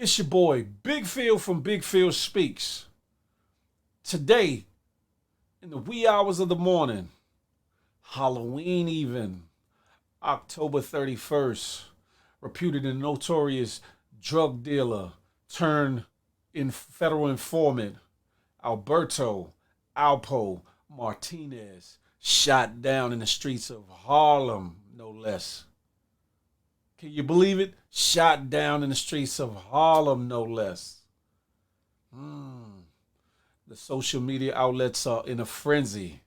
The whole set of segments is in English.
It's your boy, Big Phil from Big Phil Speaks. Today, in the wee hours of the morning, Halloween even, October 31st, reputed and notorious drug dealer turned in federal informant, Alberto Alpo Martinez, shot down in the streets of Harlem, no less. Can you believe it? Shot down in the streets of Harlem, no less. The social media outlets are in a frenzy.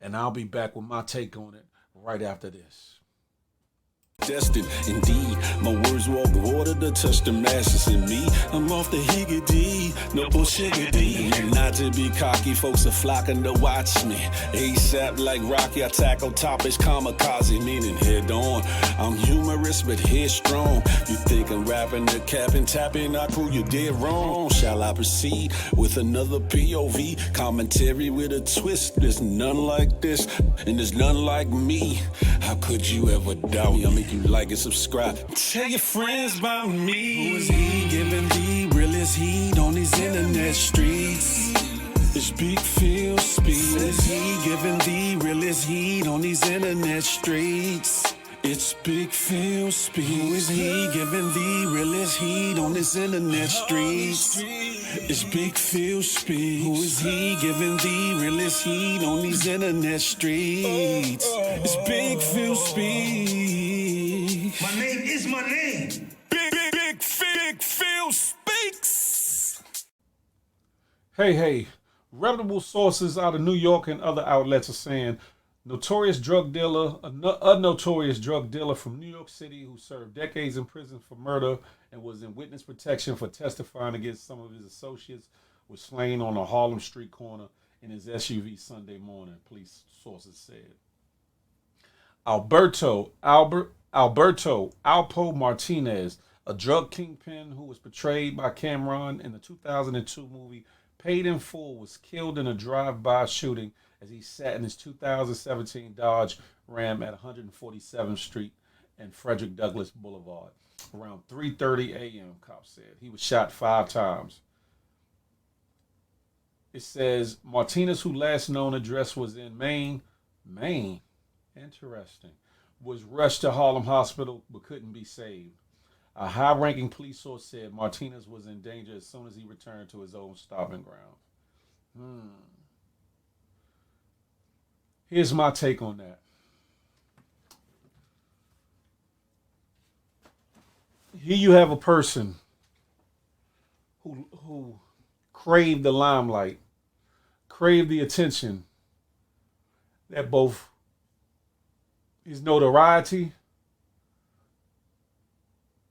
And I'll be back with my take on it right after this. Destined, indeed, my words walk water to touch the masses in me. I'm off the higgity, no bullshiggity. Not to be cocky, folks are flocking to watch me. ASAP like Rocky, I tackle topics kamikaze, meaning head on. I'm humorous but headstrong. You think I'm rapping the cap and tapping, I prove you dead wrong. Shall I proceed with another POV commentary with a twist? There's none like this, and there's none like me. How could you ever doubt me? I make you like and subscribe. Tell your friends about me. Who is he giving the realest heat on these internet streets? It's Big Phil Speaks. Who is he giving the realest heat on these internet streets? It's Big Phil Speaks. Who is he giving the realest heat on this internet streets? It's Big Phil Speaks. Who is he giving the realest heat on these internet streets? It's Big Phil Speaks. My name is my name. Big Phil Speaks. Hey. Reputable sources out of New York and other outlets are saying a notorious drug dealer from New York City who served decades in prison for murder and was in witness protection for testifying against some of his associates was slain on a Harlem street corner in his SUV Sunday morning, police sources said. Alberto Alpo Martinez, a drug kingpin who was portrayed by Cameron in the 2002 movie Paid in Full, was killed in a drive-by shooting as he sat in his 2017 Dodge Ram at 147th Street and Frederick Douglass Boulevard. Around 3:30 a.m., cops said. He was shot 5 times. It says Martinez, whose last known address was in Maine, interesting, was rushed to Harlem Hospital but couldn't be saved. A high-ranking police source said Martinez was in danger as soon as he returned to his own stomping ground. Here's my take on that. Here you have a person who craved the limelight, craved the attention that both his notoriety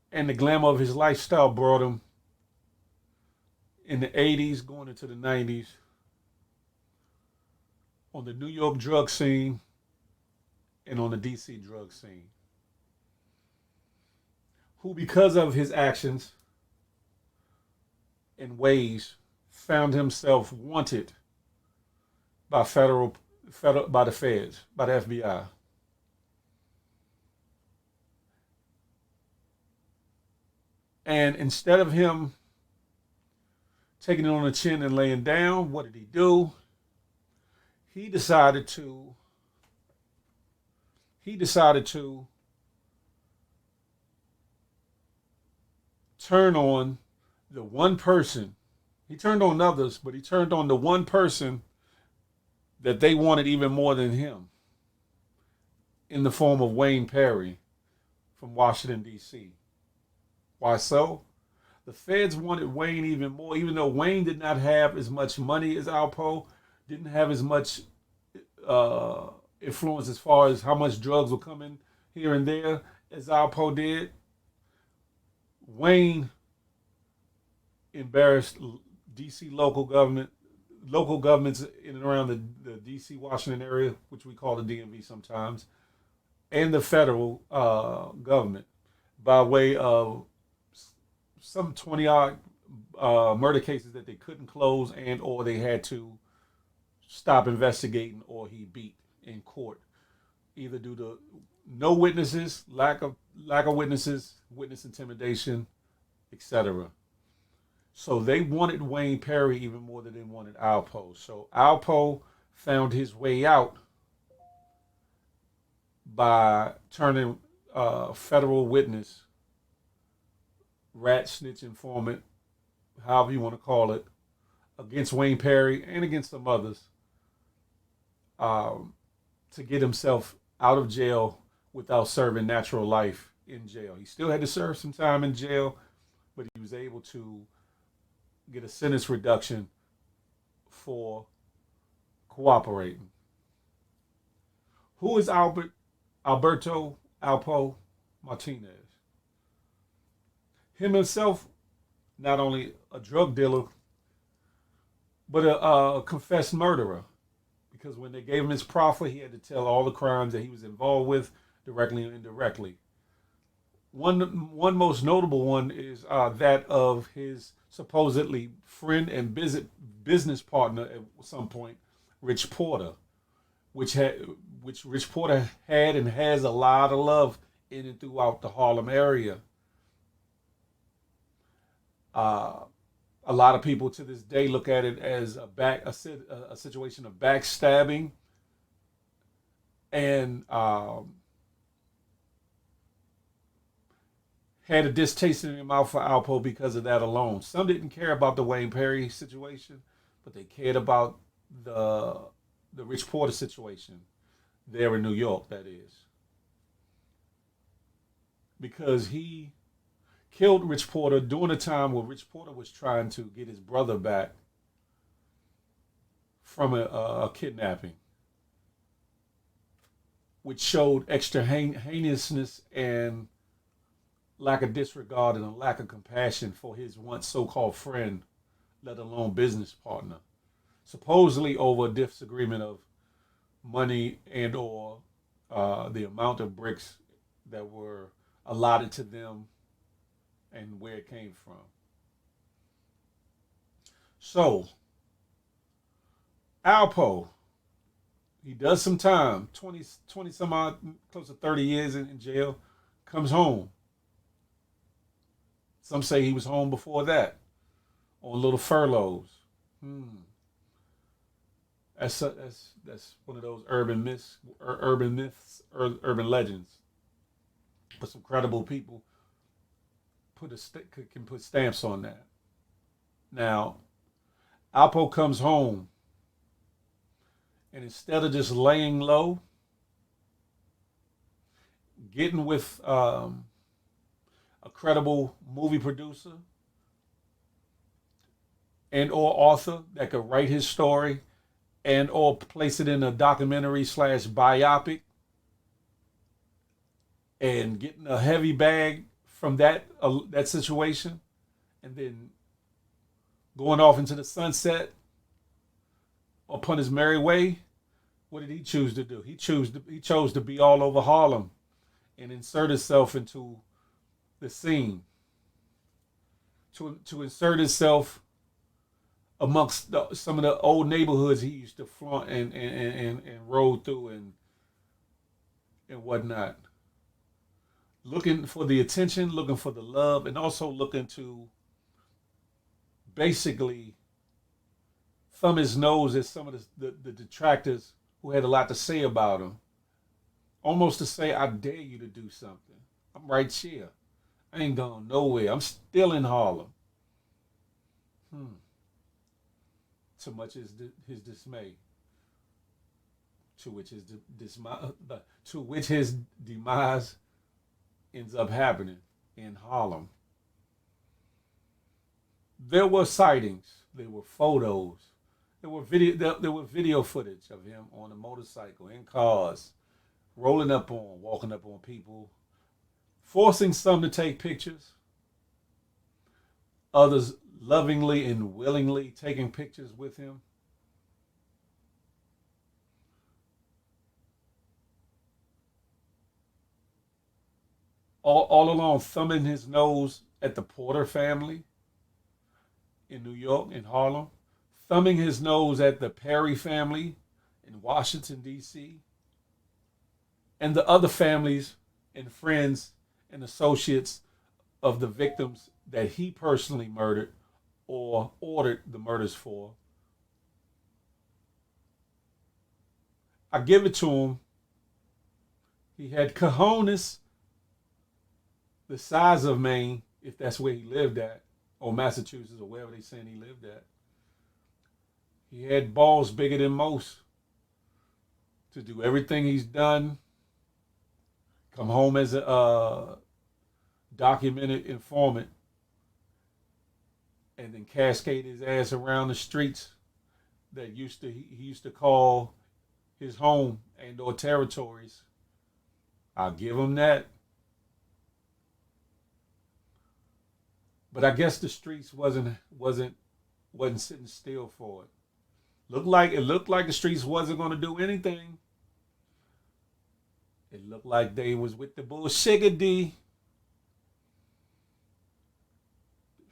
and the glamour of his lifestyle brought him in the 80s, going into the 90s, on the New York drug scene and on the DC drug scene. Who, because of his actions and ways, found himself wanted by by the feds, by the FBI. And instead of him taking it on the chin and laying down, what did he do? He decided to turn on the one person. He turned on others, but he turned on the one person that they wanted even more than him, in the form of Wayne Perry from Washington, D.C. Why so? The feds wanted Wayne even more, even though Wayne did not have as much money as Alpo, didn't have as much influence as far as how much drugs were coming here and there as Alpo did. Wayne embarrassed D.C. local governments in and around the D.C. Washington area, which we call the DMV sometimes, and the federal government by way of some 20-odd murder cases that they couldn't close and or they had to stop investigating or he beat in court, either due to no witnesses, lack of witnesses, witness intimidation, etc. So they wanted Wayne Perry even more than they wanted Alpo. So Alpo found his way out by turning federal witness, rat snitch informant, however you want to call it, against Wayne Perry and against some others, to get himself out of jail without serving natural life in jail. He still had to serve some time in jail, but he was able to get a sentence reduction for cooperating. Who is Alberto Alpo Martinez? Him himself, not only a drug dealer, but a confessed murderer. Because when they gave him his proffer, he had to tell all the crimes that he was involved with, directly or indirectly. One most notable one is that of his supposedly friend and business partner at some point, Rich Porter, which Rich Porter had and has a lot of love in and throughout the Harlem area. A lot of people to this day look at it as a situation of backstabbing and had a distaste in their mouth for Alpo because of that alone. Some didn't care about the Wayne Perry situation, but they cared about the Rich Porter situation there in New York, that is. Because he killed Rich Porter during a time where Rich Porter was trying to get his brother back from a kidnapping, which showed extra heinousness and lack of disregard and a lack of compassion for his once so-called friend, let alone business partner, supposedly over a disagreement of money and or the amount of bricks that were allotted to them and where it came from. So, Alpo, he does some time, 20 some odd, close to 30 years in jail, comes home. Some say he was home before that, on little furloughs. That's one of those urban myths, urban legends. But some credible people can put stamps on that. Now, Alpo comes home, and instead of just laying low, getting with a credible movie producer and or author that could write his story and or place it in a documentary / biopic, and getting a heavy bag from that situation, and then going off into the sunset upon his merry way, what did he choose to do? He chose to be all over Harlem and insert himself into the scene, to insert himself amongst some of the old neighborhoods he used to flaunt and roll through and whatnot. Looking for the attention, looking for the love, and also looking to basically thumb his nose at some of the detractors who had a lot to say about him. Almost to say, I dare you to do something. I'm right here. I ain't going nowhere. I'm still in Harlem. So much is his dismay. To which his demise ends up happening in Harlem. There were sightings. There were photos. There were video footage of him on a motorcycle, in cars, walking up on people, forcing some to take pictures, others lovingly and willingly taking pictures with him. All along thumbing his nose at the Porter family in New York, in Harlem, thumbing his nose at the Perry family in Washington, D.C., and the other families and friends and associates of the victims that he personally murdered or ordered the murders for. I give it to him. He had cojones the size of Maine, if that's where he lived at, or Massachusetts, or wherever they saying he lived at. He had balls bigger than most to do everything he's done. Come home as a documented informant, and then cascade his ass around the streets that he used to call his home and or territories. I'll give him that. But I guess the streets wasn't sitting still for it. It looked like the streets wasn't gonna do anything. It looked like they was with the bullshit. It's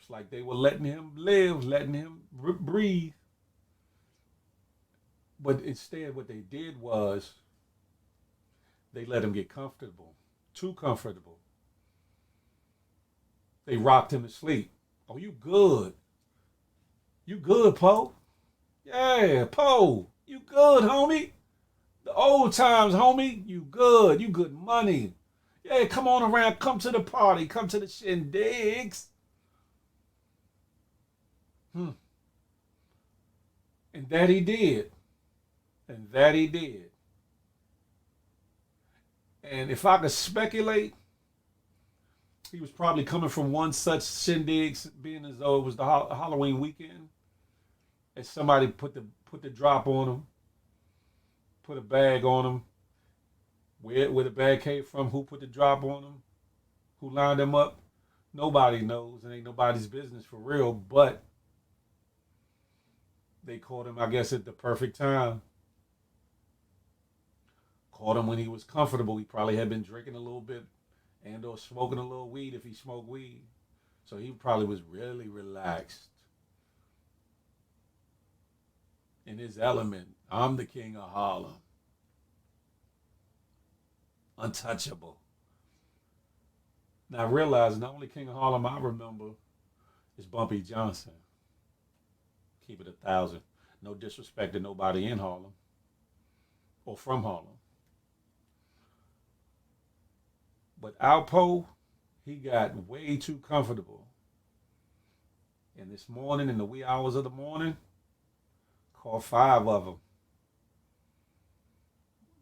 like they were letting him live, letting him breathe. But instead, what they did was they let him get comfortable, too comfortable. They rocked him to sleep. Oh, you good? You good, Poe? Yeah, Poe. You good, homie? The old times, homie. You good? You good money? Yeah, come on around. Come to the party. Come to the shindigs. And that he did. And that he did. And if I could speculate, he was probably coming from one such shindig, being as though it was the Halloween weekend, and somebody put the drop on him, put a bag on him. Where the bag came from, who put the drop on him, who lined him up, nobody knows. It ain't nobody's business for real, but they caught him, I guess, at the perfect time. Caught him when he was comfortable. He probably had been drinking a little bit and or smoking a little weed if he smoked weed. So he probably was really relaxed in his element. I'm the king of Harlem. Untouchable. Now I realize the only king of Harlem I remember is Bumpy Johnson. Keep it 1,000. No disrespect to nobody in Harlem or from Harlem. But Alpo, he got way too comfortable. And this morning, in the wee hours of the morning, caught 5 of them.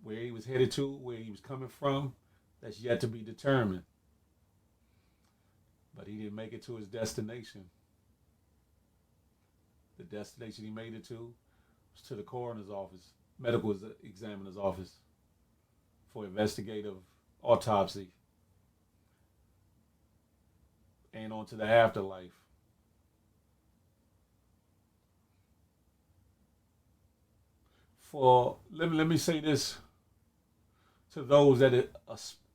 Where he was headed to, where he was coming from, that's yet to be determined. But he didn't make it to his destination. The destination he made it to was to the coroner's office, medical examiner's office, for investigative autopsy. And on to the afterlife. Let me say this to those that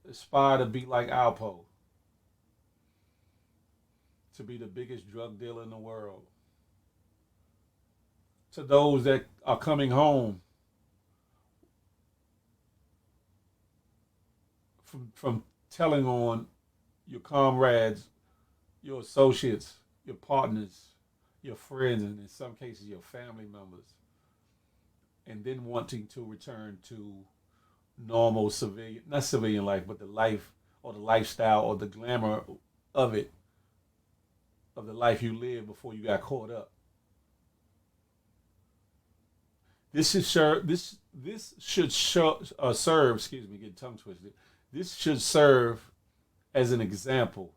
aspire to be like Alpo, to be the biggest drug dealer in the world. To those that are coming home from telling on your comrades, your associates, your partners, your friends, and in some cases your family members, and then wanting to return to normal civilian, not civilian life, but the life or the lifestyle or the glamour of it, of the life you lived before you got caught up. This should serve. Excuse me, get tongue twisted. This should serve as an example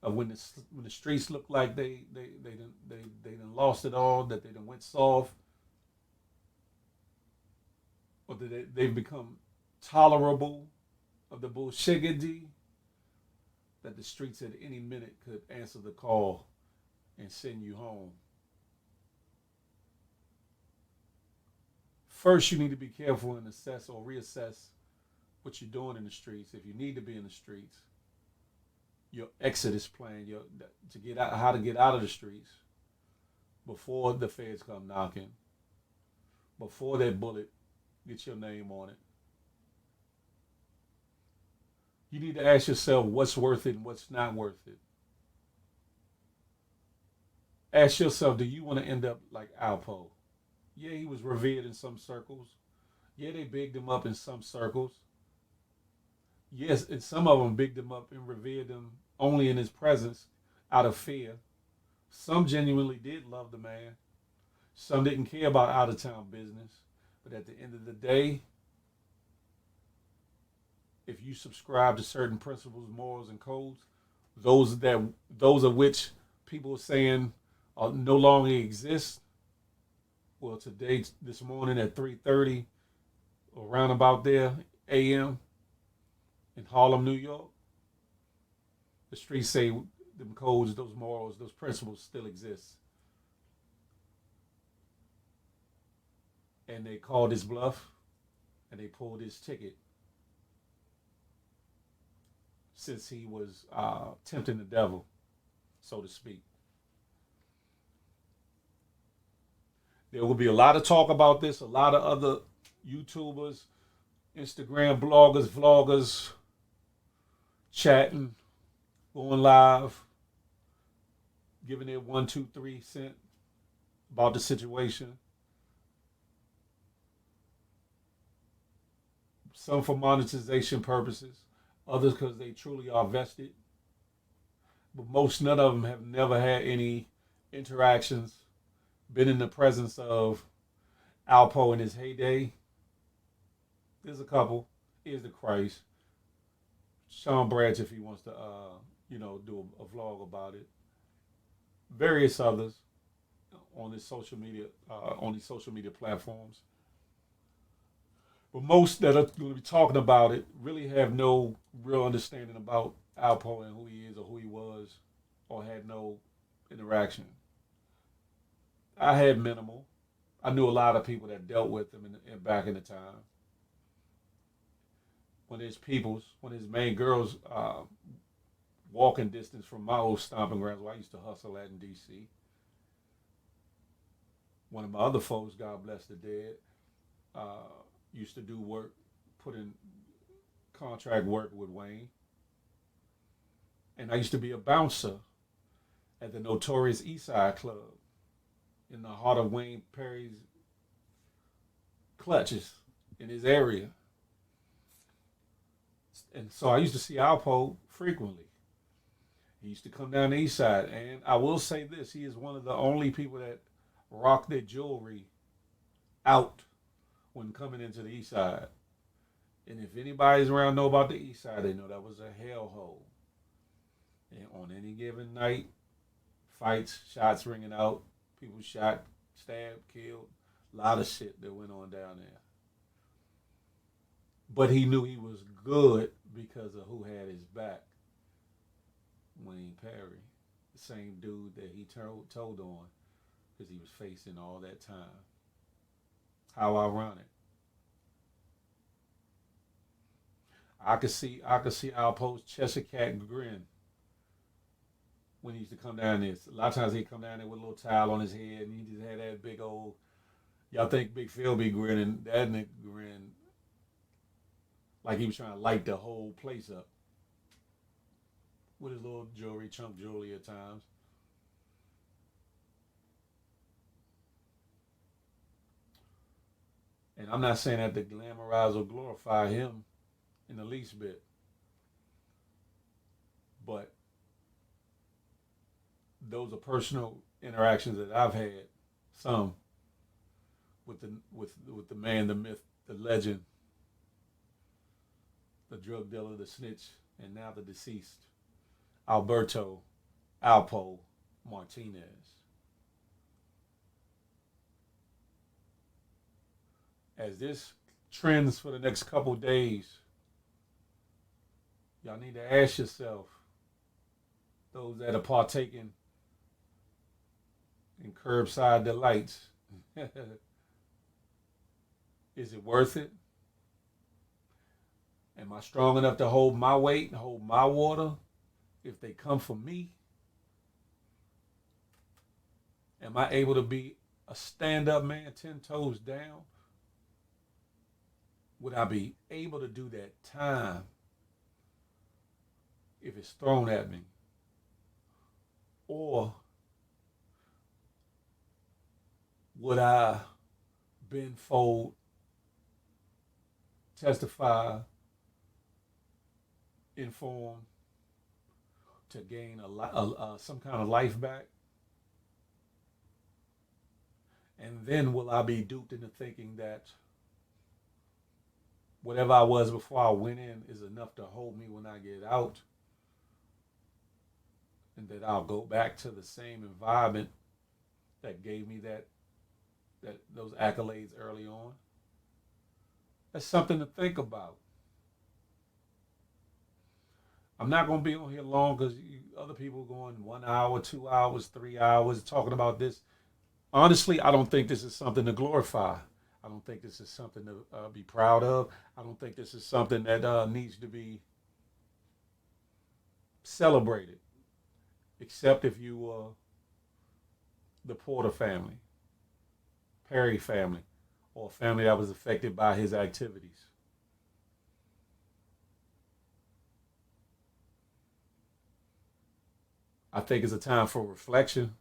of when the streets look like they done lost it all, that they done went soft, or that they've become tolerable of the bullshiggity, that the streets at any minute could answer the call and send you home. First, you need to be careful and assess or reassess what you're doing in the streets. If you need to be in the streets, your exodus plan, to get out, how to get out of the streets before the feds come knocking, before that bullet gets your name on it. You need to ask yourself what's worth it and what's not worth it. Ask yourself, do you want to end up like Alpo? Yeah, he was revered in some circles. Yeah, they bigged him up in some circles. Yes, and some of them bigged him up and revered him only in his presence out of fear. Some genuinely did love the man. Some didn't care about out of town business. But at the end of the day, if you subscribe to certain principles, morals, and codes, those that those of which people are saying no longer exist. Well, today, this morning at 3:30, around about there, a.m. in Harlem, New York, the streets say them codes, those morals, those principles still exist. And they called his bluff and they pulled his ticket since he was tempting the devil, so to speak. There will be a lot of talk about this, a lot of other YouTubers, Instagram bloggers, vloggers, chatting, going live, giving their 1, 2, 3 cent about the situation. Some for monetization purposes, others because they truly are vested. But none of them have never had any interactions, been in the presence of Alpo in his heyday. There's a couple. Here's the Christ. Sean Branch, if he wants to, do a vlog about it. Various others on his social media, on these social media platforms. But most that are going to be talking about it really have no real understanding about Alpo and who he is or who he was, or had no interaction. I had minimal. I knew a lot of people that dealt with him back in the time. When his main girls walking distance from my old stomping grounds where I used to hustle at in D.C. One of my other folks, God bless the dead, used to do work, put in contract work with Wayne. And I used to be a bouncer at the Notorious Eastside Club in the heart of Wayne Perry's clutches in his area. And so I used to see Alpo frequently. He used to come down the east side. And I will say this, he is one of the only people that rock their jewelry out when coming into the east side. And if anybody's around know about the east side, they know that was a hellhole. And on any given night, fights, shots ringing out, people shot, stabbed, killed, a lot of shit that went on down there. But he knew he was good because of who had his back. Wayne Perry, the same dude that he told on because he was facing all that time. How ironic. I could see Alpo's Cheshire Cat grin when he used to come down there. A lot of times he'd come down there with a little towel on his head and he just had that big old, y'all think Big Phil be grinning, that nigga grin like he was trying to light the whole place up with his little jewelry, chunk jewelry at times. And I'm not saying that to glamorize or glorify him in the least bit. But those are personal interactions that I've had, some with the man, the myth, the legend, the drug dealer, the snitch, and now the deceased, Alberto Alpo Martinez. As this trends for the next couple days, y'all need to ask yourself, those that are partaking in curbside delights, is it worth it? Am I strong enough to hold my weight and hold my water if they come for me? Am I able to be a stand-up man, 10 toes down? Would I be able to do that time if it's thrown at me? Or would I bend, fold, testify, inform to gain some kind of life back? And then will I be duped into thinking that whatever I was before I went in is enough to hold me when I get out, and that I'll go back to the same environment that gave me that those accolades early on? That's something to think about. I'm not going to be on here long because other people are going 1 hour, 2 hours, 3 hours talking about this. Honestly, I don't think this is something to glorify. I don't think this is something to be proud of. I don't think this is something that needs to be celebrated, except if you were the Porter family, Perry family, or a family that was affected by his activities. I think it's a time for reflection.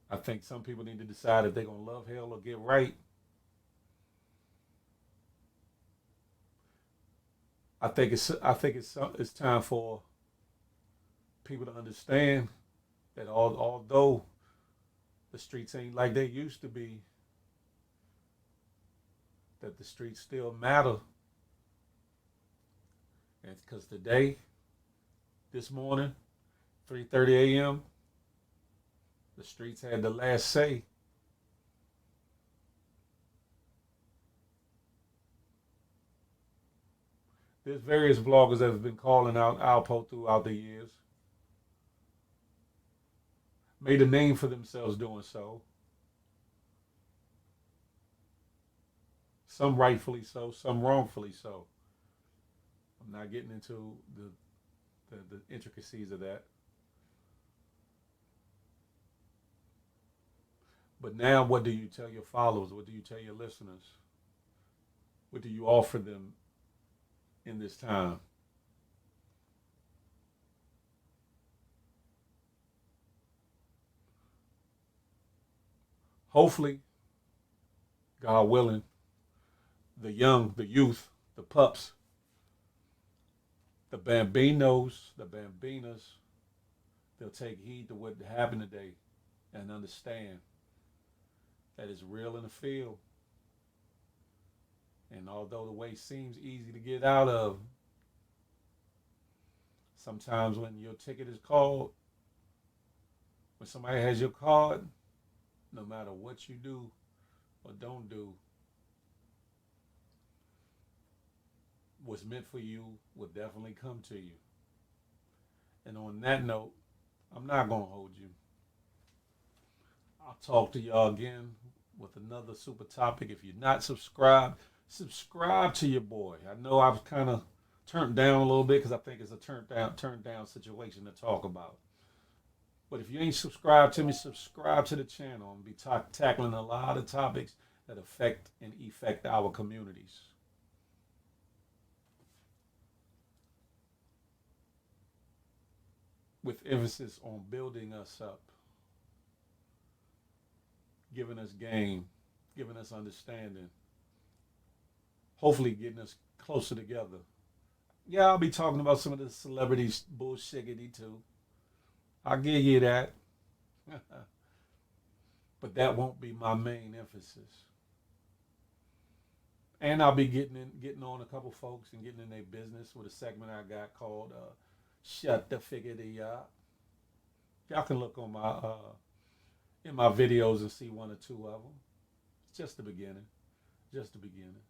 I think some people need to decide if they're gonna love hell or get right. It's time for people to understand that although the streets ain't like they used to be, that the streets still matter. And because today, this morning, 3:30 a.m., the streets had the last say. There's various vloggers that have been calling out Alpo throughout the years. Made a name for themselves doing so. Some rightfully so, some wrongfully so. I'm not getting into the intricacies of that. But now, what do you tell your followers? What do you tell your listeners? What do you offer them in this time? Hopefully, God willing, the young, the youth, the pups, the bambinos, the bambinas, they'll take heed to what happened today and understand that it's real in the field. And although the way seems easy to get out of, sometimes when your ticket is called, when somebody has your card, no matter what you do or don't do, what's meant for you will definitely come to you. And on that note, I'm not going to hold you. I'll talk to y'all again with another super topic. If you're not subscribed, subscribe to your boy. I know I've kind of turned down a little bit because I think it's a turned down situation to talk about. But if you ain't subscribed to me, subscribe to the channel. I'm going to be tackling a lot of topics that affect and effect our communities. With emphasis on building us up, giving us game, giving us understanding, hopefully getting us closer together. Yeah, I'll be talking about some of the celebrities bullshiggity too. I'll give you that. But that won't be my main emphasis. And I'll be getting on a couple folks and getting in their business with a segment I got called Shut the Figgity Up. Y'all can look on my in my videos and see one or two of them. It's just the beginning. Just the beginning.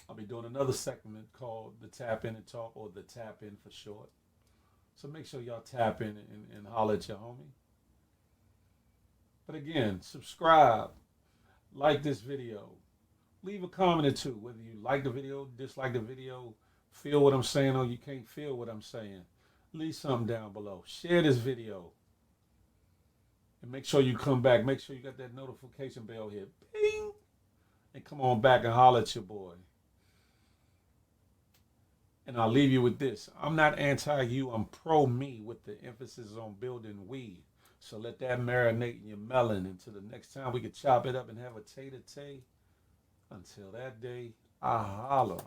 I'll be doing another segment called the Tap In and Talk, or the Tap In for short. So make sure y'all tap in and holler at your homie. But again, subscribe, like this video, leave a comment or two, whether you like the video, dislike the video, feel what I'm saying, or you can't feel what I'm saying. Leave something down below. Share this video. And make sure you come back. Make sure you got that notification bell here. Bing! And come on back and holler at your boy. And I'll leave you with this. I'm not anti-you, I'm pro-me with the emphasis on building we. So let that marinate in your melon until the next time we can chop it up and have a tay-to-tay. Until that day, I holla.